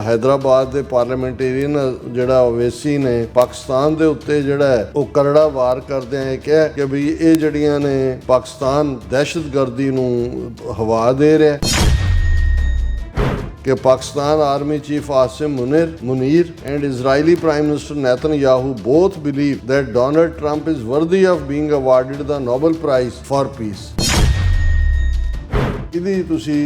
हैदराबाद के पार्लीमेंटेरियन जिहड़ा ओवैसी ने पाकिस्तान के उत्ते जिहड़ा है वो करड़ा वार करदे कहा कि भी ये जिहड़ियां ने पाकिस्तान दहशतगर्दी नूं हवा दे रहा है कि Pakistan army chief Asim Munir and Israeli Prime Minister Netanyahu both believe that Donald Trump is worthy of being awarded the Nobel Prize for Peace. ਇਹਦੀ ਤੁਸੀਂ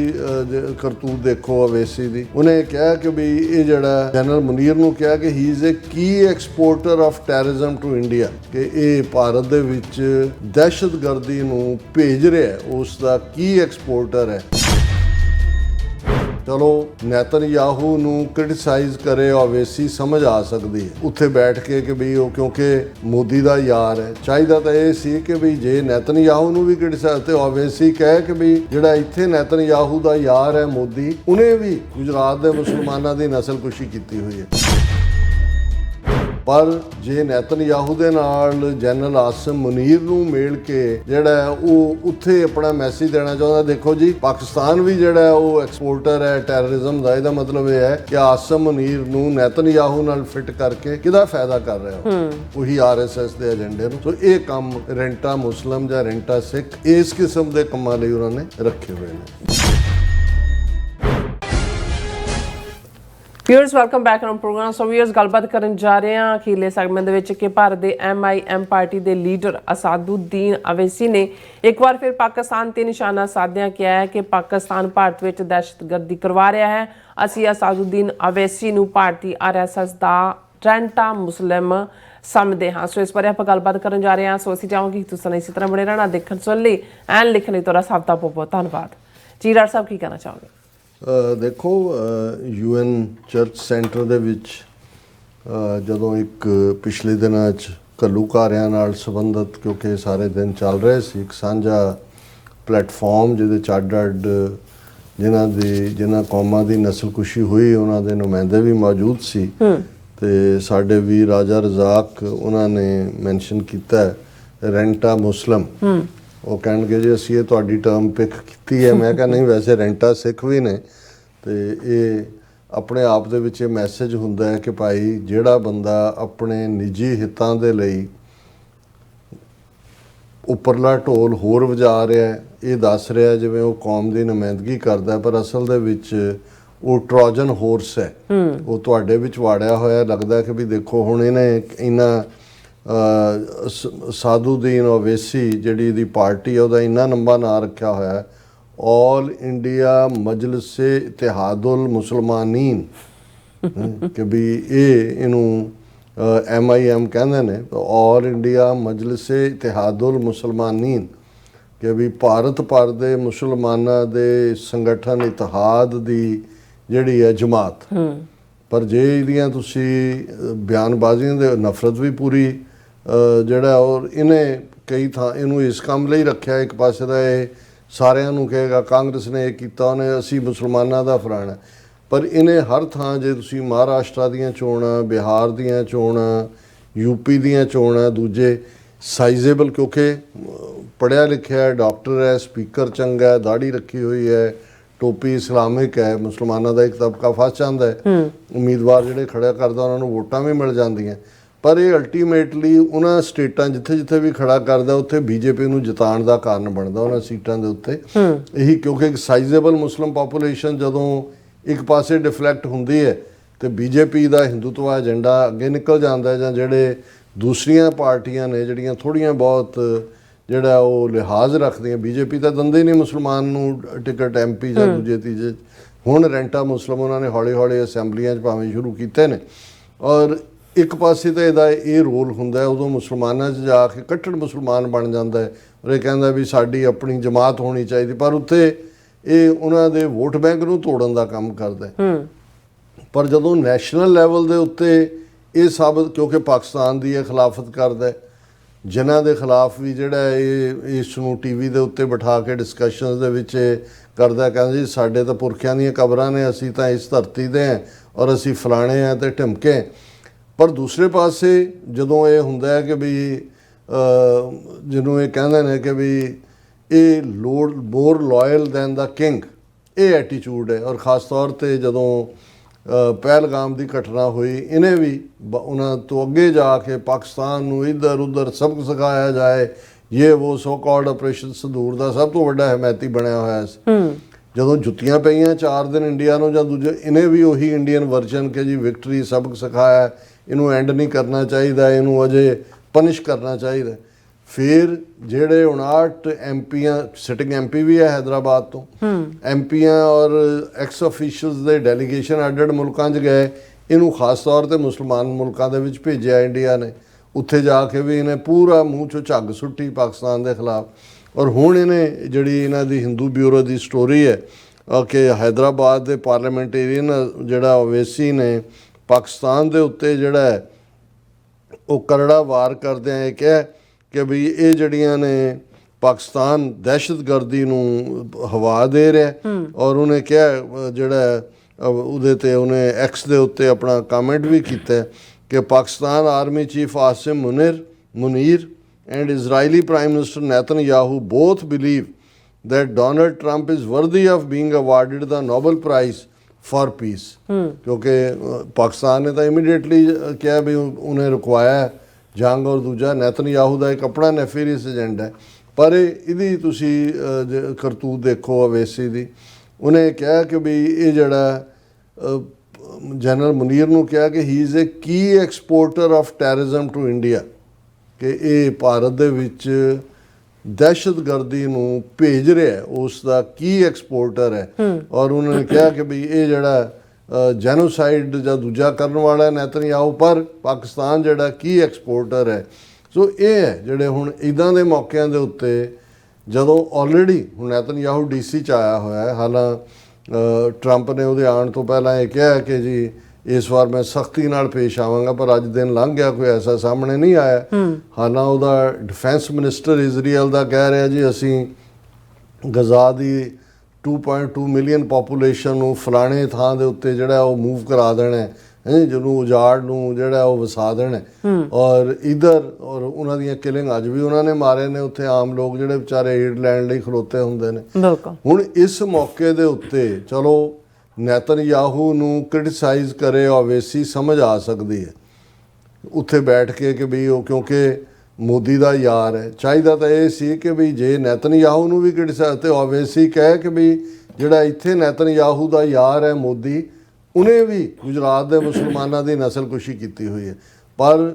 ਕਰਤੂਤ ਦੇਖੋ ਅਵੇਸੀ ਦੀ। ਉਹਨੇ ਕਿਹਾ ਕਿ ਵੀ ਇਹ ਜਿਹੜਾ ਜਨਰਲ ਮੁਨੀਰ ਨੂੰ ਕਿਹਾ ਕਿ he is a key exporter of terrorism to India, ਕਿ ਇਹ ਭਾਰਤ ਦੇ ਵਿੱਚ ਦਹਿਸ਼ਤਗਰਦੀ ਨੂੰ ਭੇਜ ਰਿਹਾ, ਉਸ ਦਾ ਕੀ ਐਕਸਪੋਰਟਰ ਹੈ। ਚਲੋ ਨੇਤਨਯਾਹੂ ਨੂੰ ਕ੍ਰਿਟਿਸਾਈਜ਼ ਕਰੇ ਓਵੈਸੀ ਸਮਝ ਆ ਸਕਦੀ ਹੈ ਉੱਥੇ ਬੈਠ ਕੇ ਕਿ ਵੀ ਉਹ ਕਿਉਂਕਿ ਮੋਦੀ ਦਾ ਯਾਰ ਹੈ। ਚਾਹੀਦਾ ਤਾਂ ਇਹ ਸੀ ਕਿ ਵੀ ਜੇ ਨੇਤਨਯਾਹੂ ਨੂੰ ਵੀ ਕ੍ਰਿਟਿਸਾਈਜ਼ ਤੇ ਓਵੈਸੀ ਕਹੇ ਕਿ ਵੀ ਜਿਹੜਾ ਇੱਥੇ ਨੇਤਨਯਾਹੂ ਦਾ ਯਾਰ ਹੈ ਮੋਦੀ, ਉਹਨੇ ਵੀ ਗੁਜਰਾਤ ਦੇ ਮੁਸਲਮਾਨਾਂ ਦੀ ਨਸਲਕੁਸ਼ੀ ਕੀਤੀ ਹੋਈ ਹੈ। ਪਰ ਜੇ ਨੇਤਨਯਾਹੂ ਦੇ ਨਾਲ ਜਨਰਲ ਆਸਿਮ ਮੁਨੀਰ ਨੂੰ ਮਿਲ ਕੇ ਜਿਹੜਾ ਉਹ ਉੱਥੇ ਆਪਣਾ ਮੈਸੇਜ ਦੇਣਾ ਚਾਹੁੰਦਾ, ਦੇਖੋ ਜੀ ਪਾਕਿਸਤਾਨ ਵੀ ਜਿਹੜਾ ਉਹ ਐਕਸਪੋਰਟਰ ਹੈ ਟੈਰਰਿਜ਼ਮ ਦਾ। ਇਹਦਾ ਮਤਲਬ ਇਹ ਹੈ ਕਿ ਆਸਿਮ ਮੁਨੀਰ ਨੂੰ ਨੇਤਨਯਾਹੂ ਨਾਲ ਫਿੱਟ ਕਰਕੇ ਕਿਹਦਾ ਫਾਇਦਾ ਕਰ ਰਿਹਾ ਉਹੀ RSS ਦੇ ਏਜੰਡੇ ਨੂੰ। ਸੋ ਇਹ ਕੰਮ ਰੈਂਟਾ ਮੁਸਲਮ ਜਾਂ ਰੈਂਟਾ ਸਿੱਖ ਇਸ ਕਿਸਮ ਦੇ ਕੰਮਾਂ ਲਈ ਉਹਨਾਂ ਨੇ ਰੱਖੇ ਹੋਏ ਨੇ। Viewers welcome back on programme. So viewers ਗੱਲਬਾਤ ਕਰਨ ਜਾ ਰਹੇ ਹਾਂ ਅਖੀਰਲੇ ਸੈਗਮੈਂਟ ਦੇ ਵਿੱਚ ਕਿ ਭਾਰਤ ਦੇ MIM ਪਾਰਟੀ ਦੇ ਲੀਡਰ ਅਸਾਦੁਦੀਨ ਅਵੈਸੀ ਨੇ ਇੱਕ ਵਾਰ ਫਿਰ ਪਾਕਿਸਤਾਨ ਤੇ ਨਿਸ਼ਾਨਾ ਸਾਧਿਆ ਕਿਹਾ ਹੈ ਕਿ ਪਾਕਿਸਤਾਨ ਭਾਰਤ ਵਿੱਚ ਦਹਿਸ਼ਤਗਰਦੀ ਕਰਵਾ ਰਿਹਾ ਹੈ। ਅਸੀਂ ਅਸਾਦੁਦੀਨ ਅਵੈਸੀ ਨੂੰ ਭਾਰਤੀ RSS ਦਾ ਰੈਂਟਾ ਮੁਸਲਿਮ ਸਮਝਦੇ ਹਾਂ। ਸੋ ਇਸ ਬਾਰੇ ਆਪਾਂ ਗੱਲਬਾਤ ਕਰਨ ਜਾ ਰਹੇ ਹਾਂ। ਸੋ ਅਸੀਂ ਚਾਹਾਂਗੇ ਕਿ ਤੁਸੀਂ ਇਸੇ ਤਰ੍ਹਾਂ ਬਣੇ ਰਹਿਣਾ ਦੇਖਣ ਸੁਣ ਲਈ ਐਂਡ ਲਿਖਣ ਲਈ ਤੁਹਾਡਾ ਸਭ ਦਾ ਬਹੁਤ ਬਹੁਤ ਧੰਨਵਾਦ ਜੀ। ਰਾਜ ਸਾਹਿਬ ਕੀ ਕਹਿਣਾ ਚਾਹੋਗੇ? ਦੇਖੋ UN ਚਰਚ ਸੈਂਟਰ ਦੇ ਵਿੱਚ ਜਦੋਂ ਇੱਕ ਪਿਛਲੇ ਦਿਨਾਂ 'ਚ ਘੱਲੂਘਾਰਿਆਂ ਨਾਲ ਸੰਬੰਧਿਤ, ਕਿਉਂਕਿ ਸਾਰੇ ਦਿਨ ਚੱਲ ਰਹੇ ਸੀ, ਇੱਕ ਸਾਂਝਾ ਪਲੇਟਫਾਰਮ ਜਿਹਦੇ 'ਚ ਅੱਡ ਜਿਨ੍ਹਾਂ ਕੌਮਾਂ ਦੀ ਨਸਲਕੁਸ਼ੀ ਹੋਈ ਉਹਨਾਂ ਦੇ ਨੁਮਾਇੰਦੇ ਵੀ ਮੌਜੂਦ ਸੀ। ਤੇ ਸਾਡੇ ਵੀ ਰਾਜਾ ਰਜ਼ਾਕ ਉਹਨਾਂ ਨੇ ਮੈਂਸ਼ਨ ਕੀਤਾ ਰੈਂਟਾ ਮੁਸਲਮ। ਉਹ ਕਹਿਣਗੇ ਜੀ ਅਸੀਂ ਇਹ ਤੁਹਾਡੀ ਟਰਮ ਪਿਕ ਕੀਤੀ ਹੈ। ਮੈਂ ਕਿਹਾ ਨਹੀਂ, ਵੈਸੇ ਰੈਂਟਾ ਸਿੱਖ ਵੀ ਨੇ। ਤੇ ਇਹ ਆਪਣੇ ਆਪ ਦੇ ਵਿੱਚ ਇਹ ਮੈਸੇਜ ਹੁੰਦਾ ਹੈ ਕਿ ਭਾਈ ਜਿਹੜਾ ਬੰਦਾ ਆਪਣੇ ਨਿੱਜੀ ਹਿੱਤਾਂ ਦੇ ਲਈ ਉੱਪਰਲਾ ਢੋਲ ਹੋਰ ਵਜਾ ਰਿਹਾ, ਇਹ ਦੱਸ ਰਿਹਾ ਜਿਵੇਂ ਉਹ ਕੌਮ ਦੀ ਨੁਮਾਇੰਦਗੀ ਕਰਦਾ, ਪਰ ਅਸਲ ਦੇ ਵਿੱਚ ਉਹ ਟਰੋਜਨ ਹੋਰਸ ਹੈ। ਉਹ ਤੁਹਾਡੇ ਵਿੱਚ ਵਾੜਿਆ ਹੋਇਆ। ਲੱਗਦਾ ਕਿ ਵੀ ਦੇਖੋ ਹੁਣ ਇਹਨੇ ਇੰਨਾ ਸਾਦੁਦੀਨ ਓਵੈਸੀ ਜਿਹੜੀ ਇਹਦੀ ਪਾਰਟੀ ਹੈ ਉਹਦਾ ਇੰਨਾ ਲੰਬਾ ਨਾਂ ਰੱਖਿਆ ਹੋਇਆ ਆਲ ਇੰਡੀਆ ਮਜਲਿਸੇ ਇਤਿਹਾਦੁਲ ਮੁਸਲਮਾਨੀਨ, ਕਿ ਵੀ ਇਹਨੂੰ MIM ਕਹਿੰਦੇ ਨੇ, ਆਲ ਇੰਡੀਆ ਮਜਲਿਸੇ ਇਤਿਹਾਦੁਲ ਮੁਸਲਮਾਨੀਨ, ਕਿ ਵੀ ਭਾਰਤ ਭਰ ਦੇ ਮੁਸਲਮਾਨਾਂ ਦੇ ਸੰਗਠਨ ਇਤਿਹਾਦ ਦੀ ਜਿਹੜੀ ਹੈ ਜਮਾਤ। ਪਰ ਜੇ ਇਹਦੀਆਂ ਤੁਸੀਂ ਬਿਆਨਬਾਜ਼ੀਆਂ ਦੇ ਨਫ਼ਰਤ ਵੀ ਪੂਰੀ ਜਿਹੜਾ ਔਰ ਇਹਨੇ ਕਈ ਥਾਂ ਇਹਨੂੰ ਇਸ ਕੰਮ ਲਈ ਰੱਖਿਆ। ਇੱਕ ਪਾਸੇ ਦਾ ਇਹ ਸਾਰਿਆਂ ਨੂੰ ਕਹੇਗਾ ਕਾਂਗਰਸ ਨੇ ਇਹ ਕੀਤਾ, ਉਹਨੇ ਅਸੀਂ ਮੁਸਲਮਾਨਾਂ ਦਾ ਫਲਾਣਾ, ਪਰ ਇਹਨੇ ਹਰ ਥਾਂ ਜੇ ਤੁਸੀਂ ਮਹਾਰਾਸ਼ਟਰ ਦੀਆਂ ਚੋਣਾਂ, ਬਿਹਾਰ ਦੀਆਂ ਚੋਣਾਂ, UP ਦੀਆਂ ਚੋਣਾਂ, ਦੂਜੇ ਸਾਈਜ਼ੇਬਲ, ਕਿਉਂਕਿ ਪੜ੍ਹਿਆ ਲਿਖਿਆ ਡਾਕਟਰ ਹੈ, ਸਪੀਕਰ ਚੰਗਾ ਹੈ, ਦਾੜੀ ਰੱਖੀ ਹੋਈ ਹੈ, ਟੋਪੀ ਇਸਲਾਮਿਕ ਹੈ, ਮੁਸਲਮਾਨਾਂ ਦਾ ਇੱਕ ਤਬਕਾ ਫਸ ਜਾਂਦਾ ਹੈ, ਉਮੀਦਵਾਰ ਜਿਹੜੇ ਖੜਾ ਕਰਦਾ ਉਹਨਾਂ ਨੂੰ ਵੋਟਾਂ ਵੀ ਮਿਲ ਜਾਂਦੀਆਂ। ਪਰ ਇਹ ਅਲਟੀਮੇਟਲੀ ਉਹਨਾਂ ਸਟੇਟਾਂ ਜਿੱਥੇ ਵੀ ਖੜਾ ਕਰਦਾ ਉੱਥੇ BJP ਨੂੰ ਜਿਤਾਉਣ ਦਾ ਕਾਰਨ ਬਣਦਾ ਉਹਨਾਂ ਸੀਟਾਂ ਦੇ ਉੱਤੇ। ਇਹੀ ਕਿਉਂਕਿ ਇੱਕ ਸਾਈਜ਼ੇਬਲ ਮੁਸਲਿਮ ਪਾਪੂਲੇਸ਼ਨ ਜਦੋਂ ਇੱਕ ਪਾਸੇ ਡਿਫਲੈਕਟ ਹੁੰਦੀ ਹੈ ਤੇ BJP ਦਾ ਹਿੰਦੂਤਵਾ ਏਜੰਡਾ ਅੱਗੇ ਨਿਕਲ ਜਾਂਦਾ, ਜਾਂ ਜਿਹੜੇ ਦੂਸਰੀਆਂ ਪਾਰਟੀਆਂ ਨੇ ਜਿਹੜੀਆਂ ਥੋੜ੍ਹੀਆਂ ਬਹੁਤ ਜਿਹੜਾ ਉਹ ਲਿਹਾਜ਼ ਰੱਖਦੀਆਂ, BJP ਤਾਂ ਦਿੰਦੇ ਨਹੀਂ ਮੁਸਲਮਾਨ ਨੂੰ ਟਿਕਟ MP ਜਾਂ ਦੂਜੇ ਤੀਜੇ। ਹੁਣ ਰੈਂਟਾ ਮੁਸਲਿਮ ਉਹਨਾਂ ਨੇ ਹੌਲੀ ਹੌਲੀ ਅਸੈਂਬਲੀਆਂ 'ਚ ਭਾਵੇਂ ਸ਼ੁਰੂ ਕੀਤੇ ਨੇ। ਔਰ ਇੱਕ ਪਾਸੇ ਤਾਂ ਇਹਦਾ ਇਹ ਰੋਲ ਹੁੰਦਾ ਉਦੋਂ ਮੁਸਲਮਾਨਾਂ 'ਚ ਜਾ ਕੇ ਕੱਟੜ ਮੁਸਲਮਾਨ ਬਣ ਜਾਂਦਾ ਹੈ ਔਰ ਇਹ ਕਹਿੰਦਾ ਵੀ ਸਾਡੀ ਆਪਣੀ ਜਮਾਤ ਹੋਣੀ ਚਾਹੀਦੀ, ਪਰ ਉੱਥੇ ਇਹ ਉਹਨਾਂ ਦੇ ਵੋਟ ਬੈਂਕ ਨੂੰ ਤੋੜਨ ਦਾ ਕੰਮ ਕਰਦਾ। ਪਰ ਜਦੋਂ ਨੈਸ਼ਨਲ ਲੈਵਲ ਦੇ ਉੱਤੇ ਇਹ ਸਭ, ਕਿਉਂਕਿ ਪਾਕਿਸਤਾਨ ਦੀ ਇਹ ਖਿਲਾਫਤ ਕਰਦਾ, ਜਿਨ੍ਹਾਂ ਦੇ ਖਿਲਾਫ ਵੀ ਜਿਹੜਾ ਇਹ ਇਸ ਨੂੰ TV ਦੇ ਉੱਤੇ ਬਿਠਾ ਕੇ ਡਿਸਕਸ਼ਨਸ ਦੇ ਵਿੱਚ ਕਰਦਾ, ਕਹਿੰਦਾ ਜੀ ਸਾਡੇ ਤਾਂ ਪੁਰਖਿਆਂ ਦੀਆਂ ਕਬਰਾਂ ਨੇ, ਅਸੀਂ ਤਾਂ ਇਸ ਧਰਤੀ ਦੇ ਹਾਂ ਔਰ ਅਸੀਂ ਫਲਾਣੇ ਹਾਂ ਅਤੇ ਢਿਮਕੇ। ਪਰ ਦੂਸਰੇ ਪਾਸੇ ਜਦੋਂ ਇਹ ਹੁੰਦਾ ਹੈ ਕਿ ਵੀ ਜਿਹਨੂੰ ਇਹ ਕਹਿੰਦੇ ਨੇ ਕਿ ਵੀ ਇਹ ਮੋਰ ਲੋਇਲ ਦੈਨ ਦਾ ਕਿੰਗ, ਇਹ ਐਟੀਚਿਊਡ ਹੈ। ਔਰ ਖ਼ਾਸ ਤੌਰ 'ਤੇ ਜਦੋਂ ਪਹਿਲਗਾਮ ਦੀ ਘਟਨਾ ਹੋਈ, ਇਹਨੇ ਵੀ ਉਹਨਾਂ ਤੋਂ ਅੱਗੇ ਜਾ ਕੇ ਪਾਕਿਸਤਾਨ ਨੂੰ ਇੱਧਰ ਉੱਧਰ ਸਬਕ ਸਿਖਾਇਆ ਜਾਏ, ਇਹ ਉਹ ਸੋ ਕਾਲਡ ਆਪਰੇਸ਼ਨ ਸੰਦੂਰ ਦਾ ਸਭ ਤੋਂ ਵੱਡਾ ਹਮਾਇਤੀ ਬਣਿਆ ਹੋਇਆ ਸੀ। ਜਦੋਂ ਜੁੱਤੀਆਂ ਪਈਆਂ 4 ਦਿਨ ਇੰਡੀਆ ਨੂੰ ਜਾਂ ਦੂਜੇ, ਇਹਨੇ ਵੀ ਉਹੀ ਇੰਡੀਅਨ ਵਰਜਨ ਕਿ ਜੀ ਵਿਕਟਰੀ ਸਬਕ ਸਿਖਾਇਆ, ਇਹਨੂੰ ਐਂਡ ਨਹੀਂ ਕਰਨਾ ਚਾਹੀਦਾ, ਇਹਨੂੰ ਅਜੇ ਪਨਿਸ਼ ਕਰਨਾ ਚਾਹੀਦਾ। ਫਿਰ ਜਿਹੜੇ 59 ਐਮਪੀਆਂ, ਸਿਟਿੰਗ ਐਮਪੀ ਵੀ ਹੈ ਹੈਦਰਾਬਾਦ ਤੋਂ, ਐਮਪੀਆਂ ਔਰ ਐਕਸ ਅਫੀਸ਼ੀਅਲਸ ਦੇ ਡੈਲੀਗੇਸ਼ਨ ਅੱਡ-ਅੱਡ ਮੁਲਕਾਂ 'ਚ ਗਏ, ਇਹਨੂੰ ਖਾਸ ਤੌਰ ਤੇ ਮੁਸਲਮਾਨ ਮੁਲਕਾਂ ਦੇ ਵਿੱਚ ਭੇਜਿਆ ਇੰਡੀਆ ਨੇ। ਉੱਥੇ ਜਾ ਕੇ ਵੀ ਇਹਨੇ ਪੂਰਾ ਮੂੰਹ 'ਚੋਂ ਝੱਗ ਸੁੱਟੀ ਪਾਕਿਸਤਾਨ ਦੇ ਖਿਲਾਫ। ਔਰ ਹੁਣ ਇਹਨੇ ਜਿਹੜੀ ਇਹਨਾਂ ਦੀ ਹਿੰਦੂ ਬਿਊਰੋ ਦੀ ਸਟੋਰੀ ਹੈ ਕਿ ਹੈਦਰਾਬਾਦ ਦੇ ਪਾਰਲੀਮੈਂਟੇਰੀਅਨ ਜਿਹੜਾ ਓਵੈਸੀ ਨੇ ਪਾਕਿਸਤਾਨ ਦੇ ਉੱਤੇ ਜਿਹੜਾ ਹੈ ਉਹ ਕਰੜਾ ਵਾਰ ਕਰਦਿਆਂ ਇਹ ਕਿਹਾ ਕਿ ਵੀ ਇਹ ਜਿਹੜੀਆਂ ਨੇ ਪਾਕਿਸਤਾਨ ਦਹਿਸ਼ਤਗਰਦੀ ਨੂੰ ਹਵਾ ਦੇ ਰਿਹਾ। ਔਰ ਉਹਨੇ ਕਿਹਾ ਜਿਹੜਾ ਉਹਦੇ ਤੇ ਉਹਨੇ ਐਕਸ ਦੇ ਉੱਤੇ ਆਪਣਾ ਕਮੈਂਟ ਵੀ ਕੀਤਾ ਕਿ Pakistan army chief Asim Munir and Israeli Prime Minister Netanyahu both believe that Donald Trump is worthy of being awarded the Nobel Prize for Peace। ਕਿਉਂਕਿ ਪਾਕਿਸਤਾਨ ਨੇ ਤਾਂ ਇਮੀਡੀਏਟਲੀ ਕਿਹਾ ਵੀ ਉਹਨੇ ਰੁਕਵਾਇਆ ਜੰਗ, ਔਰ ਦੂਜਾ ਨੈਤਨਯਾਹੂ ਦਾ ਇੱਕ ਆਪਣਾ ਨੈਫੀਰੀਅਸ ਏਜੰਡਾ ਹੈ। ਪਰ ਇਹਦੀ ਤੁਸੀਂ ਕਰਤੂਤ ਦੇਖੋ ਅਵੇਸੀ ਦੀ। ਉਹਨੇ ਕਿਹਾ ਕਿ ਵੀ ਇਹ ਜਿਹੜਾ ਜਨਰਲ ਮੁਨੀਰ ਨੂੰ ਕਿਹਾ ਕਿ he is a key exporter of terrorism to India, ਕਿ ਇਹ ਭਾਰਤ ਦੇ ਵਿੱਚ ਦਹਿਸ਼ਤਗਰਦੀ ਨੂੰ ਭੇਜ ਰਿਹਾ, ਉਸ ਦਾ ਕੀ ਐਕਸਪੋਰਟਰ ਹੈ। ਔਰ ਉਹਨਾਂ ਨੇ ਕਿਹਾ ਕਿ ਵੀ ਇਹ ਜਿਹੜਾ ਜੈਨੋਸਾਈਡ ਜਾਂ ਦੂਜਾ ਕਰਨ ਵਾਲਾ ਨੈਤਨਯਾਹੂ, ਪਰ ਪਾਕਿਸਤਾਨ ਜਿਹੜਾ ਕੀ ਐਕਸਪੋਰਟਰ ਹੈ। ਸੋ ਇਹ ਹੈ ਜਿਹੜੇ ਹੁਣ ਇੱਦਾਂ ਦੇ ਮੌਕਿਆਂ ਦੇ ਉੱਤੇ ਜਦੋਂ ਆਲਰੇਡੀ ਹੁਣ ਨੈਤਨਯਾਹੂ ਡੀਸੀ 'ਚ ਆਇਆ ਹੋਇਆ ਹੈ। ਹਾਲਾਂ ਟਰੰਪ ਨੇ ਉਹਦੇ ਆਉਣ ਤੋਂ ਪਹਿਲਾਂ ਇਹ ਕਿਹਾ ਕਿ ਜੀ ਇਸ ਵਾਰ ਮੈਂ ਸਖਤੀ ਨਾਲ ਪੇਸ਼ ਆਵਾਂਗਾ, ਪਰ ਅੱਜ ਦਿਨ ਲੰਘ ਗਿਆ, ਕੋਈ ਐਸਾ ਸਾਹਮਣੇ ਨਹੀਂ ਆਇਆ। ਹਾਲਾਂ ਉਹਦਾ ਡਿਫੈਂਸ ਮਿਨਿਸਟਰ ਇਜ਼ਰਾਈਲ ਦਾ ਕਹਿ ਰਿਹਾ ਜੀ ਅਸੀਂ ਗਜ਼ਾ ਦੀ 2.2 ਮਿਲੀਅਨ ਪਾਪੂਲੇਸ਼ਨ ਨੂੰ ਫਲਾਣੇ ਥਾਂ ਦੇ ਉੱਤੇ ਜਿਹੜਾ ਉਹ ਮੂਵ ਕਰਾ ਦੇਣਾ ਹੈ, ਜਿਹਨੂੰ ਉਜਾੜ ਨੂੰ ਜਿਹੜਾ ਉਹ ਵਸਾ ਦੇਣਾ। ਔਰ ਇਧਰ ਔਰ ਉਹਨਾਂ ਦੀਆਂ ਕਿਲਿੰਗ ਅੱਜ ਵੀ ਉਹਨਾਂ ਨੇ ਮਾਰੇ ਨੇ ਉੱਥੇ ਆਮ ਲੋਕ ਜਿਹੜੇ ਵਿਚਾਰੇ ਏਡ ਲੈਣ ਲਈ ਖਲੋਤੇ ਹੁੰਦੇ ਨੇ। ਹੁਣ ਇਸ ਮੌਕੇ ਦੇ ਉੱਤੇ ਚਲੋ ਨੈਤਨਯਾਹੂ ਨੂੰ ਕ੍ਰਿਟਿਸਾਈਜ਼ ਕਰੇ ਓਵੈਸੀ ਸਮਝ ਆ ਸਕਦੀ ਹੈ ਉੱਥੇ ਬੈਠ ਕੇ ਕਿ ਵੀ ਉਹ ਕਿਉਂਕਿ ਮੋਦੀ ਦਾ ਯਾਰ ਹੈ। ਚਾਹੀਦਾ ਤਾਂ ਇਹ ਸੀ ਕਿ ਵੀ ਜੇ ਨੈਤਨਯਾਹੂ ਨੂੰ ਵੀ ਕ੍ਰਿਟਿਸਾਈਜ਼ ਤੇ ਓਵੈਸੀ ਕਹੇ ਕਿ ਵੀ ਜਿਹੜਾ ਇੱਥੇ ਨੈਤਨਯਾਹੂ ਦਾ ਯਾਰ ਹੈ ਮੋਦੀ, ਉਹਨੇ ਵੀ ਗੁਜਰਾਤ ਦੇ ਮੁਸਲਮਾਨਾਂ ਦੀ ਨਸਲਕੁਸ਼ੀ ਕੀਤੀ ਹੋਈ ਹੈ। ਪਰ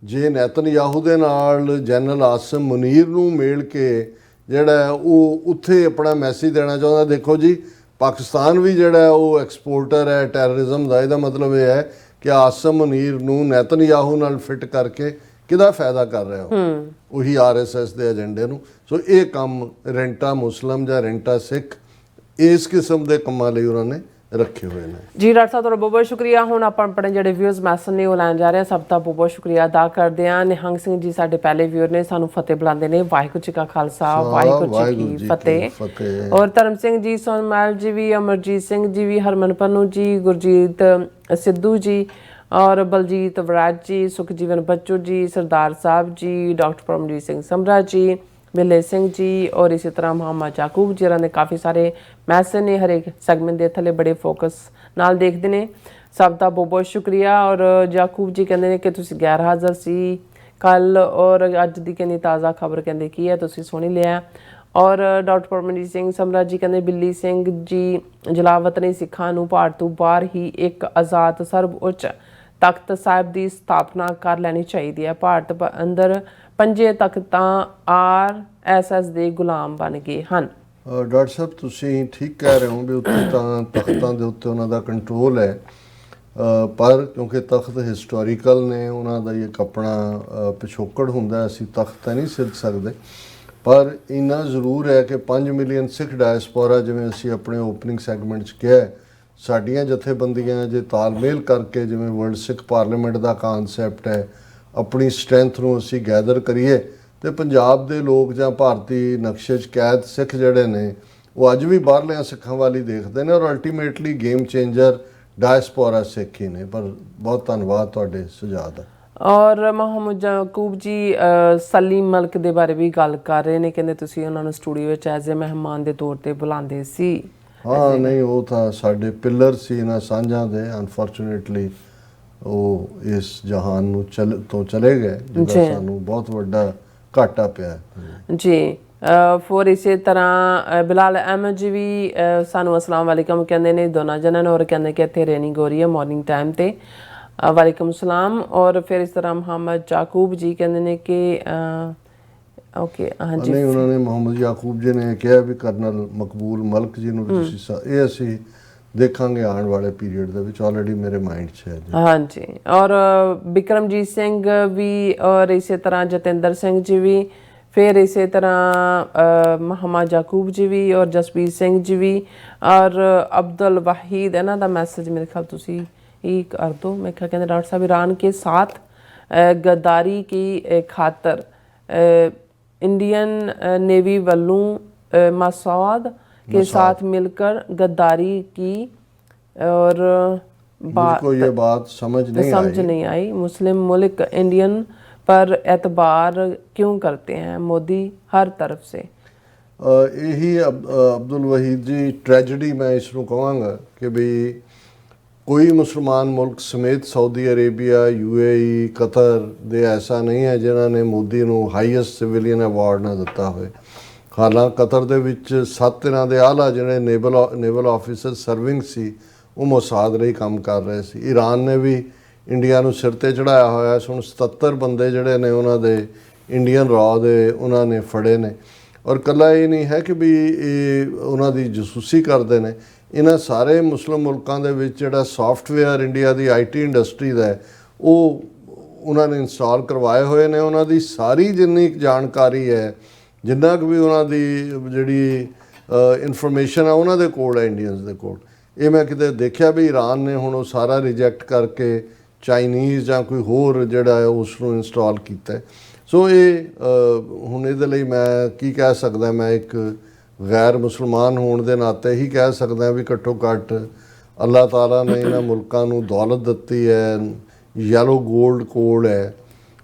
ਜੇ ਨੈਤਨਯਾਹੂ ਦੇ ਨਾਲ ਜਨਰਲ ਆਸਿਮ ਮੁਨੀਰ ਨੂੰ ਮਿਲ ਕੇ ਜਿਹੜਾ ਉਹ ਉੱਥੇ ਆਪਣਾ ਮੈਸੇਜ ਦੇਣਾ ਚਾਹੁੰਦਾ, ਦੇਖੋ ਜੀ ਪਾਕਿਸਤਾਨ ਵੀ ਜਿਹੜਾ ਉਹ ਐਕਸਪੋਰਟਰ ਹੈ ਟੈਰਰਿਜ਼ਮ ਦਾ। ਇਹਦਾ ਮਤਲਬ ਇਹ ਹੈ ਕਿ ਆਸਿਮ ਮੁਨੀਰ ਨੂੰ ਨੈਤਨਯਾਹੂ ਨਾਲ ਫਿੱਟ ਕਰਕੇ ਕਿਹਦਾ ਫਾਇਦਾ ਕਰ ਰਿਹਾ ਉਹੀ RSS ਦੇ ਏਜੰਡੇ ਨੂੰ। ਸੋ ਇਹ ਕੰਮ ਰੈਂਟਾ ਮੁਸਲਮ ਜਾਂ ਰੈਂਟਾ ਸਿੱਖ ਇਸ ਕਿਸਮ ਦੇ ਕੰਮਾਂ ਲਈ ਉਹਨਾਂ ਨੇ ਰੱਖੇ ਹੋਏ ਨੇ। ਜੀ ਡਾਕਟਰ ਸਾਹਿਬ ਤੁਹਾਡਾ ਬਹੁਤ ਬਹੁਤ ਸ਼ੁਕਰੀਆ। ਹੁਣ ਆਪਾਂ ਆਪਣੇ ਜਿਹੜੇ ਵਿਊਜ਼ ਮੈਸੇਜ ਨੇ ਉਹ ਲੈਣ ਜਾ ਰਹੇ ਹਾਂ। ਸਭ ਦਾ ਬਹੁਤ ਬਹੁਤ ਸ਼ੁਕਰੀਆ ਅਦਾ ਕਰਦੇ ਹਾਂ। ਨਿਹੰਗ ਸਿੰਘ ਜੀ ਸਾਡੇ ਪਹਿਲੇ ਵਿਊਅਰ ਨੇ, ਸਾਨੂੰ ਫਤਿਹ ਬੁਲਾਉਂਦੇ ਨੇ। ਵਾਹਿਗੁਰੂ ਜੀ ਕਾ ਖਾਲਸਾ, ਵਾਹਿਗੁਰੂ ਜੀ ਕੀ ਫਤਿਹ। ਔਰ ਧਰਮ ਸਿੰਘ ਜੀ, ਸੋਨਮੈਲ ਜੀ ਵੀ, ਅਮਰਜੀਤ ਸਿੰਘ ਜੀ ਵੀ, ਹਰਮਨ ਪੰਨੂ ਜੀ, ਗੁਰਜੀਤ ਸਿੱਧੂ ਜੀ ਔਰ ਬਲਜੀਤ ਵਰਾਜ ਜੀ, ਸੁਖਜੀਵਨ ਬੱਚੂ ਜੀ, ਸਰਦਾਰ ਸਾਹਿਬ ਜੀ, ਡਾਕਟਰ ਪਰਮਜੀਤ ਸਿੰਘ ਸਮਰਾ ਜੀ, ਮਿਲੇ ਸਿੰਘ ਜੀ ਔਰ ਇਸੇ ਤਰ੍ਹਾਂ ਮੁਹੰਮਦ ਯਾਕੂਬ ਜੀ ਨੇ ਕਾਫੀ ਸਾਰੇ ਮੈਸੇਜ ਨੇ ਹਰੇਕ ਸੈਗਮੈਂਟ ਦੇ ਥੱਲੇ ਬੜੇ ਫੋਕਸ ਨਾਲ ਦੇਖਦੇ ਨੇ। ਸਭ ਦਾ ਬਹੁਤ ਬਹੁਤ ਸ਼ੁਕਰੀਆ। ਔਰ ਯਾਕੂਬ ਜੀ ਕਹਿੰਦੇ ਨੇ ਕਿ ਤੁਸੀਂ ਗੈਰ ਹਾਜ਼ਰ ਸੀ ਕੱਲ ਔਰ ਅੱਜ ਦੀ ਕਹਿੰਦੀ ਤਾਜ਼ਾ ਖਬਰ ਕਹਿੰਦੇ ਕੀ ਹੈ ਤੁਸੀਂ ਸੁਣ ਹੀ ਲਿਆ। ਔਰ ਡਾਕਟਰ ਪਰਮਜੀਤ ਸਿੰਘ ਸਮਰਾ ਜੀ ਕਹਿੰਦੇ ਬਿੱਲੀ ਸਿੰਘ ਜੀ ਜਲਾਵਤਨੀ ਸਿੱਖਾਂ ਨੂੰ ਭਾਰਤ ਤੋਂ ਬਾਹਰ ਹੀ ਇੱਕ ਆਜ਼ਾਦ ਸਰਵਉੱਚ ਤਖਤ ਸਾਹਿਬ ਦੀ ਸਥਾਪਨਾ ਕਰ ਲੈਣੀ ਚਾਹੀਦੀ ਹੈ। ਭਾਰਤ ਅੰਦਰ 5 ਤਖਤਾਂ RSS ਦੇ ਗੁਲਾਮ ਬਣ ਗਏ ਹਨ। ਡਾਕਟਰ ਸਾਹਿਬ ਤੁਸੀਂ ਠੀਕ ਕਹਿ ਰਹੇ ਹੋ ਵੀ ਉੱਥੇ ਤਾਂ ਤਖਤਾਂ ਦੇ ਉੱਤੇ ਉਹਨਾਂ ਦਾ ਕੰਟਰੋਲ ਹੈ, ਪਰ ਕਿਉਂਕਿ ਤਖਤ ਹਿਸਟੋਰੀਕਲ ਨੇ, ਉਹਨਾਂ ਦਾ ਇੱਕ ਆਪਣਾ ਪਿਛੋਕੜ ਹੁੰਦਾ, ਅਸੀਂ ਤਖਤ ਤਾਂ ਨਹੀਂ ਸਿਰਜ ਸਕਦੇ। ਪਰ ਇੰਨਾ ਜ਼ਰੂਰ ਹੈ ਕਿ 5 ਮਿਲੀਅਨ ਸਿੱਖ ਡਾਇਸਪੋਰਾ, ਜਿਵੇਂ ਅਸੀਂ ਆਪਣੇ ਓਪਨਿੰਗ ਸੈਗਮੈਂਟ 'ਚ ਕਿਹਾ, ਸਾਡੀਆਂ ਜਥੇਬੰਦੀਆਂ ਜੇ ਤਾਲਮੇਲ ਕਰਕੇ ਜਿਵੇਂ ਵਰਲਡ ਸਿੱਖ ਪਾਰਲੀਮੈਂਟ ਦਾ ਕਾਨਸੈਪਟ ਹੈ, ਆਪਣੀ ਸਟਰੈਂਥ ਨੂੰ ਅਸੀਂ ਗੈਦਰ ਕਰੀਏ ਤੇ ਪੰਜਾਬ ਦੇ ਲੋਕ ਜਾਂ ਭਾਰਤੀ ਨਕਸ਼ੇ 'ਚ ਕੈਦ ਸਿੱਖ ਜਿਹੜੇ ਨੇ ਉਹ ਅੱਜ ਵੀ ਬਾਹਰਲਿਆਂ ਸਿੱਖਾਂ ਵਾਲੀ ਦੇਖਦੇ ਨੇ। ਔਰ ਅਲਟੀਮੇਟਲੀ ਗੇਮ ਚੇਂਜਰ ਡਾਇਸਪੋਰਾ ਸਿੱਖ ਹੀ ਨੇ। ਪਰ ਬਹੁਤ ਧੰਨਵਾਦ ਤੁਹਾਡੇ ਸੁਝਾਅ ਦਾ। ਔਰ ਮੁਹੰਮਦ ਯਾਕੂਬ ਜੀ ਸਲੀਮ ਮਲਕ ਦੇ ਬਾਰੇ ਵੀ ਗੱਲ ਕਰ ਰਹੇ ਨੇ, ਕਹਿੰਦੇ ਤੁਸੀਂ ਉਹਨਾਂ ਨੂੰ ਸਟੂਡੀਓ ਵਿੱਚ ਐਜ਼ ਏ ਮਹਿਮਾਨ ਦੇ ਤੌਰ ਤੇ ਬੁਲਾਉਂਦੇ ਸੀ। ਹਾਂ ਨਹੀਂ ਉਹ ਤਾਂ ਸਾਡੇ ਪਿਲਰ ਸੀ ਇਹਨਾਂ ਸਾਂਝਾਂ ਦੇ, ਅਨਫੋਰਚੂਨੇਟਲੀ ਉਹ ਇਸ ਜਹਾਨ ਨੂੰ ਤੋਂ ਚਲੇ ਗਏ, ਜਿਹਦਾ ਸਾਨੂੰ ਬਹੁਤ ਵੱਡਾ ਘਾਟਾ ਪਿਆ ਹੈ। ਜੀ ਫੋਰ ਇਸੇ ਤਰ੍ਹਾਂ ਬਿਲਾਲ ਅਹਿਮਦ ਜੀ ਵੀ ਸਾਨੂੰ ਅਸਲਾਮ ਵਾਲੇਕਮ ਕਹਿੰਦੇ ਨੇ ਦੋਨਾਂ ਜਨਾਂ ਨੂੰ, ਔਰ ਕਹਿੰਦੇ ਕਿ ਇੱਥੇ ਰੇਨਿੰਗ ਹੋ ਰਹੀ ਹੈ ਮਾਰਨਿੰਗ ਟਾਈਮ ਤੇ। ਵਾਲੇਕਮ ਸਲਾਮ। ਔਰ ਫਿਰ ਇਸ ਤਰ੍ਹਾਂ ਮੁਹੰਮਦ ਯਾਕੂਬ ਜੀ ਕਹਿੰਦੇ ਨੇ ਕਿ ਓਕੇ ਹਾਂਜੀ ਨਹੀਂ, ਉਹਨਾਂ ਨੇ ਮੁਹੰਮਦ ਯਾਕੂਬ ਜੀ ਨੇ ਕਿਹਾ ਵੀ ਕਰਨਲ ਮਕਬੂਲ ਮਲਕ ਜੀ ਨੂੰ ਵੀ ਤੁਸੀਂ ਇਹ ਅਸੀਂ ਦੇਖਾਂਗੇ ਆਉਣ ਵਾਲੇ ਪੀਰੀਅਡ ਦੇ ਵਿੱਚ, ਆਲਰੇਡੀ ਮੇਰੇ ਮਾਈਂਡ 'ਚ ਹੈ ਜੀ। ਹਾਂਜੀ ਔਰ ਬਿਕਰਮਜੀਤ ਸਿੰਘ ਵੀ, ਔਰ ਇਸੇ ਤਰ੍ਹਾਂ ਜਤਿੰਦਰ ਸਿੰਘ ਜੀ ਵੀ, ਫਿਰ ਇਸੇ ਤਰ੍ਹਾਂ ਮੁਹੰਮਦ ਯਾਕੂਬ ਜੀ ਵੀ, ਔਰ ਜਸਬੀਰ ਸਿੰਘ ਜੀ ਵੀ, ਔਰ ਅਬਦੁਲ ਵਾਹਿਦ। ਇਹਨਾਂ ਦਾ ਮੈਸੇਜ ਮੇਰੇ ਖਿਆਲ ਤੁਸੀਂ ਇਹ ਕਰ ਦੋ। मैं क्या कहते डॉक्टर साहब ईरान के साथ गद्दारी की खातर इंडियन नेवी वालों मसूद के साथ मिलकर गद्दारी की, और मुझको ये बात समझ नहीं आई। मुस्लिम मुल्क इंडियन पर एतबार क्यों करते हैं मोदी हर तरफ से। यही अब्दुल वहीद जी ट्रेजिडी मैं इसनूं कहांगा कि भी कोई मुसलमान मुल्क समेत सऊदी अरेबिया, UAE, कतर दे ऐसा नहीं है जिन्होंने मोदी ਨੂੰ ਹਾਈਐਸਟ ਸਿਵਿਲੀਅਨ ਅਵਾਰਡ ਨਾ ਦਿੱਤਾ ਹੋਵੇ। ਹਾਲਾਂਕਿ ਕਤਰ ਦੇ ਵਿੱਚ 7 ਇਹਨਾਂ ਦੇ ਆਲਾ ਜਿਹੜੇ ਨੇਵਲ ਆਫੀਸਰ ਸਰਵਿੰਗ ਸੀ ਉਹ ਮੋਸਾਦ ਲਈ ਕੰਮ ਕਰ ਰਹੇ ਸੀ। ਈਰਾਨ ਨੇ ਵੀ ਇੰਡੀਆ ਨੂੰ ਸਿਰ ਤੇ ਚੜਾਇਆ ਹੋਇਆ ਸੀ। ਹੁਣ 77 ਬੰਦੇ ਜਿਹੜੇ ਨੇ ਉਹਨਾਂ ਦੇ ਇੰਡੀਅਨ ਰਾਅ ਦੇ ਉਹਨਾਂ ਨੇ ਫੜੇ ਨੇ, ਔਰ ਇਕੱਲਾ ਇਹ ਨਹੀਂ ਹੈ ਕਿ ਵੀ ਇਹ ਉਹਨਾਂ ਦੀ ਜਸੂਸੀ ਕਰਦੇ ਨੇ। ਇਹਨਾਂ ਸਾਰੇ ਮੁਸਲਿਮ ਮੁਲਕਾਂ ਦੇ ਵਿੱਚ ਜਿਹੜਾ software India the IT industry ਦਾ ਹੈ ਉਹ ਉਹਨਾਂ ਨੇ ਇੰਸਟਾਲ ਕਰਵਾਏ ਹੋਏ ਨੇ। ਉਹਨਾਂ ਦੀ ਸਾਰੀ ਜਿੰਨੀ ਜਾਣਕਾਰੀ ਹੈ, ਜਿੰਨਾ ਕੁ ਵੀ ਉਹਨਾਂ ਦੀ ਜਿਹੜੀ ਇਨਫੋਰਮੇਸ਼ਨ ਆ ਉਹਨਾਂ ਦੇ ਕੋਲ ਹੈ, ਇੰਡੀਅਨਸ ਦੇ ਕੋਲ। ਇਹ ਮੈਂ ਕਿਤੇ ਦੇਖਿਆ ਵੀ ਈਰਾਨ ਨੇ ਹੁਣ ਉਹ ਸਾਰਾ ਰਿਜੈਕਟ ਕਰਕੇ ਚਾਈਨੀਜ਼ ਜਾਂ ਕੋਈ ਹੋਰ ਜਿਹੜਾ ਹੈ ਉਸ ਨੂੰ ਇੰਸਟਾਲ ਕੀਤਾ। ਸੋ ਇਹ ਹੁਣ ਇਹਦੇ ਲਈ ਮੈਂ ਕੀ ਕਹਿ ਸਕਦਾ, ਮੈਂ ਇੱਕ ਗੈਰ ਮੁਸਲਮਾਨ ਹੋਣ ਦੇ ਨਾਤੇ ਹੀ ਕਹਿ ਸਕਦਾ ਵੀ ਘੱਟੋ ਘੱਟ ਅੱਲਾਹ ਤਾਲਾ ਨੇ ਇਹਨਾਂ ਮੁਲਕਾਂ ਨੂੰ ਦੌਲਤ ਦਿੱਤੀ ਹੈ, ਯੈਲੋ ਗੋਲਡ ਕੋਡ ਹੈ।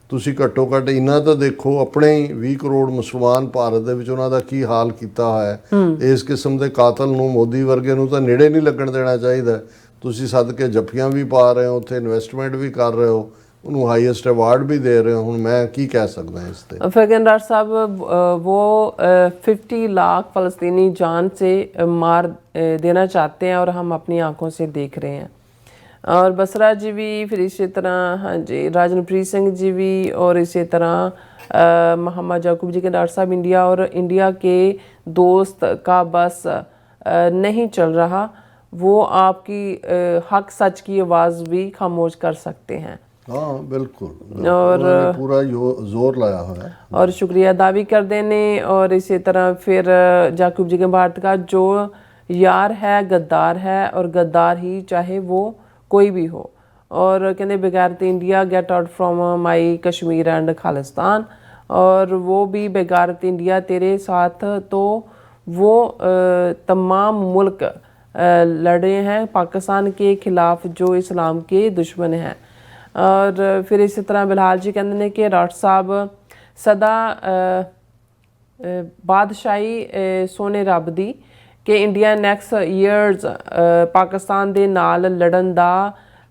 ਤੁਸੀਂ ਘੱਟੋ ਘੱਟ ਇੰਨਾ ਤਾਂ ਦੇਖੋ, ਆਪਣੇ ਹੀ 20 ਕਰੋੜ ਮੁਸਲਮਾਨ ਭਾਰਤ ਦੇ ਵਿੱਚ ਉਹਨਾਂ ਦਾ ਕੀ ਹਾਲ ਕੀਤਾ ਹੋਇਆ ਹੈ। ਇਸ ਕਿਸਮ ਦੇ ਕਾਤਲ ਨੂੰ, ਮੋਦੀ ਵਰਗੇ ਨੂੰ ਤਾਂ ਨੇੜੇ ਨਹੀਂ ਲੱਗਣ ਦੇਣਾ ਚਾਹੀਦਾ। ਤੁਸੀਂ ਸਦਕੇ ਜੱਫੀਆਂ ਵੀ ਪਾ ਰਹੇ ਹੋ, ਉੱਥੇ ਇਨਵੈਸਟਮੈਂਟ ਵੀ ਕਰ ਰਹੇ ਹੋ, ਉਹਨੂੰ ਹਾਈਐਸਟ ਅਵਾਰਡ ਵੀ ਦੇ ਰਹੇ ਹੋ। ਹੁਣ ਮੈਂ ਕੀ ਕਹਿ ਸਕਦਾ ਇਸ ਤੇ। फिर डॉक्टर साहब वो 50 लाख फ़लस्तीनी जान से मार देना चाहते हैं और हम अपनी आंखों से देख रहे हैं। और बसरा जी भी, फिर इसी तरह हाँ जी राजनप्रीत सिंह जी भी, और इसी तरह मोहम्मद याकूब जी के डॉक्टर साहब इंडिया और इंडिया के दोस्त का बस नहीं चल रहा, वो आपकी हक सच की आवाज़ भी खामोश कर सकते हैं। हाँ बिल्कुल, और पूरा जोर लाया हुआ है। और शुक्रिया अदा भी कर देने। और इसी तरह फिर याकूब जी के भारत का जो यार है गद्दार है, और गद्दार ही चाहे वो कोई भी हो। और कहते बेगारत India get out from my Kashmir and Khalistan, और वो भी बेगारत इंडिया तेरे साथ तो वो तमाम मुल्क लड़े हैं पाकिस्तान के खिलाफ जो इस्लाम के दुश्मन हैं। और फिर इसी तरह बिलाल जी कहते हैं कि डॉक्टर साहब सदा बादशाही सोने रब दी कि इंडिया नैक्सट ईयर्स पाकिस्तान दे नाल लड़न दा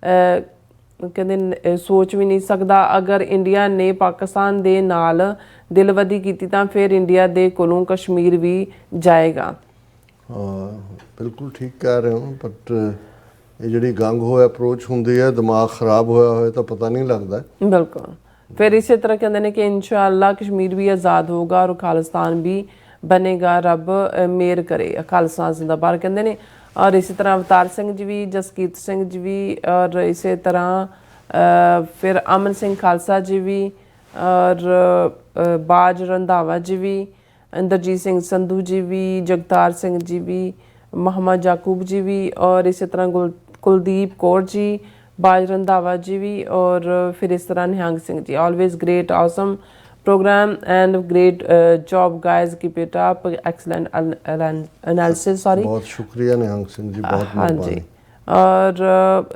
कहते सोच भी नहीं सकता। अगर इंडिया ने पाकिस्तान दे नाल दिलवदी की तां फिर इंडिया दे कोलों कश्मीर भी जाएगा। बिल्कुल ठीक कह रहे हो, बट ਇਹ ਜਿਹੜੀ ਗੰਗ ਹੋਇਆ ਅਪਰੋਚ ਹੁੰਦੀ ਹੈ, ਦਿਮਾਗ ਖਰਾਬ ਹੋਇਆ ਹੋਇਆ ਤਾਂ ਪਤਾ ਨਹੀਂ ਲੱਗਦਾ। ਬਿਲਕੁਲ। ਫਿਰ ਇਸੇ ਤਰ੍ਹਾਂ ਕਹਿੰਦੇ ਨੇ ਕਿ ਇਨਸ਼ਾਅੱਲਾ ਕਸ਼ਮੀਰ ਵੀ ਆਜ਼ਾਦ ਹੋਗਾ ਔਰ ਖਾਲਿਸਤਾਨ ਵੀ ਬਣੇਗਾ, ਰੱਬ ਮਿਹਰ ਕਰੇ, ਖਾਲਿਸਤਾਨ ਜ਼ਿੰਦਾਬਾਦ ਕਹਿੰਦੇ ਨੇ। ਔਰ ਇਸੇ ਤਰ੍ਹਾਂ ਅਵਤਾਰ ਸਿੰਘ ਜੀ ਵੀ, ਜਸਕੀਰਤ ਸਿੰਘ ਜੀ ਵੀ, ਔਰ ਇਸੇ ਤਰ੍ਹਾਂ ਫਿਰ ਅਮਨ ਸਿੰਘ ਖਾਲਸਾ ਜੀ ਵੀ, ਔਰ ਬਾਜ ਰੰਧਾਵਾ ਜੀ ਵੀ, ਇੰਦਰਜੀਤ ਸਿੰਘ ਸੰਧੂ ਜੀ ਵੀ, ਜਗਤਾਰ ਸਿੰਘ ਜੀ ਵੀ, मोहम्मद याकूब जी भी, और इसी तरह कुलदीप कौर जी, बाज रंधावा जी भी, और फिर इस तरह Nihang Singh ji. Always great awesome programme and great job guys, keep it up, excellent analysis. Sorry, बहुत शुक्रिया निहंग सिंह जी, बहुत हाँ जी। और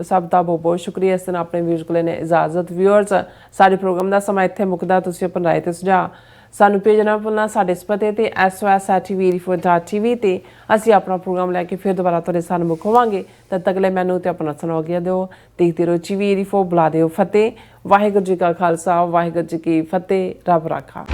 सब का बहुत बहुत शुक्रिया। इस दिन अपने व्यूअर्स को लेने इजाजत। व्यूअर्स सारे प्रोग्राम का समा इत्थे मुकदा। तुसीं अपनी राय ते सुझाव ਸਾਨੂੰ ਭੇਜਣਾ ਨਾ ਭੁੱਲਣਾ ਸਾਡੇ ਇਸ ਪਤੇ ਤੇ sos@tv84.tv ਤੇ ਅਸੀਂ ਆਪਣਾ ਪ੍ਰੋਗਰਾਮ ਲੈ ਕੇ ਫਿਰ ਦੁਬਾਰਾ ਤੁਹਾਡੇ ਸਾਹਮਣੇ ਹੋਵਾਂਗੇ। ਤਦ ਤੱਕ ਲਈ ਮੈਨੂੰ ਤੇ ਆਪਣਾ ਸੁਣਾਓ ਗਿਆ ਦਿਓ। ਦੇਖਦੇ ਰਹੋ TV84, ਬੁਲਾ ਦਿਓ ਫਤਿਹ। ਵਾਹਿਗੁਰੂ ਜੀ ਕਾ ਖਾਲਸਾ, ਵਾਹਿਗੁਰੂ ਜੀ ਕੀ ਫਤਿਹ। ਰੱਬ ਰਾਖਾ।